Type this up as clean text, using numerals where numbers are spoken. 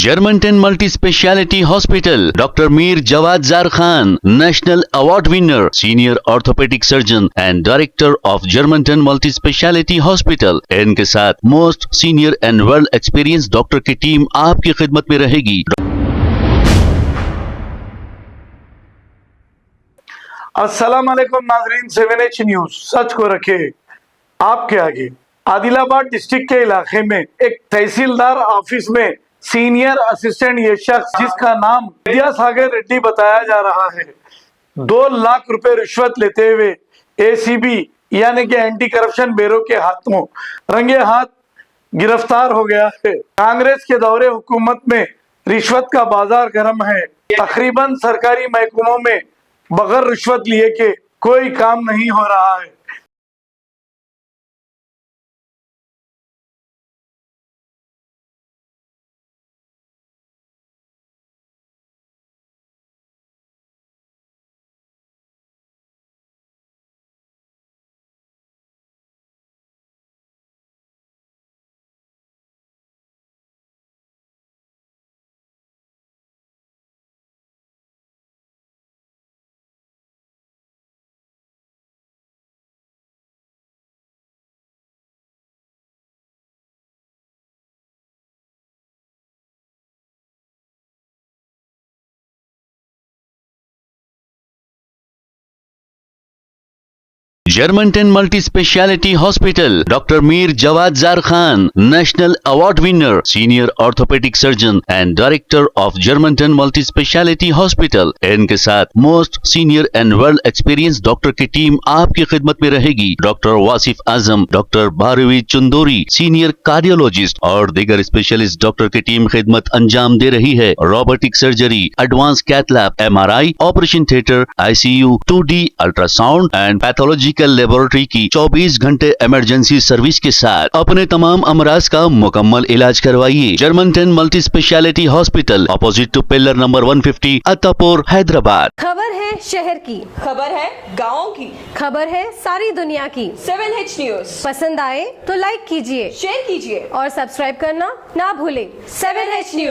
Germanton multi speciality hospital, doctor Mir Jawad Zar Khan, national award winner, senior orthopaedic surgeon and director of Germanton multi speciality hospital. इनके साथ most senior and world experience doctor की team आपकी खिदमत में रहेगी। अस्सलाम वालेकुम नाजरीन, 7H न्यूज सच को रखे आपके आगे। आदिलाबाद डिस्ट्रिक्ट के इलाके में एक तहसीलदार ऑफिस में सीनियर असिस्टेंट ये शख्स जिसका नाम विद्यासागर रेड्डी बताया जा रहा है, 2 लाख रुपए रिश्वत लेते हुए ACB यानी कि एंटी करप्शन ब्यूरो के हाथों रंगे हाथ गिरफ्तार हो गया है। कांग्रेस के दौरे हुकूमत में रिश्वत का बाजार गर्म है। तकरीबन सरकारी महकमों में बगैर रिश्वत लिए के कोई काम नहीं हो रहा है। Germantown multi speciality hospital, doctor Mir Jawad Zar Khan, national award winner, senior orthopaedic surgeon and director of Germanton multi speciality hospital. इनके साथ most senior and world experience doctor की टीम आपकी खिदमत में रहेगी। Doctor Wasif Azam, doctor Bharvi Chandori, senior cardiologist और दीगर स्पेशलिस्ट डॉक्टर की टीम खिदमत अंजाम दे रही है। Robotic surgery, advance cath lab, MRI, operation theatre, ICU, 2D ultrasound and pathological laboratory की 24 घंटे इमरजेंसी सर्विस के साथ अपने तमाम अमराज का मुकम्मल इलाज करवाइए। Germanten multi speciality hospital, opposite to pillar number 150, Attapur, Hyderabad. खबर है शहर की, खबर है गाँव की, खबर है सारी दुनिया की। 7H न्यूज पसंद आए तो लाइक कीजिए, शेयर कीजिए और सब्सक्राइब करना ना भूलें। 7H news.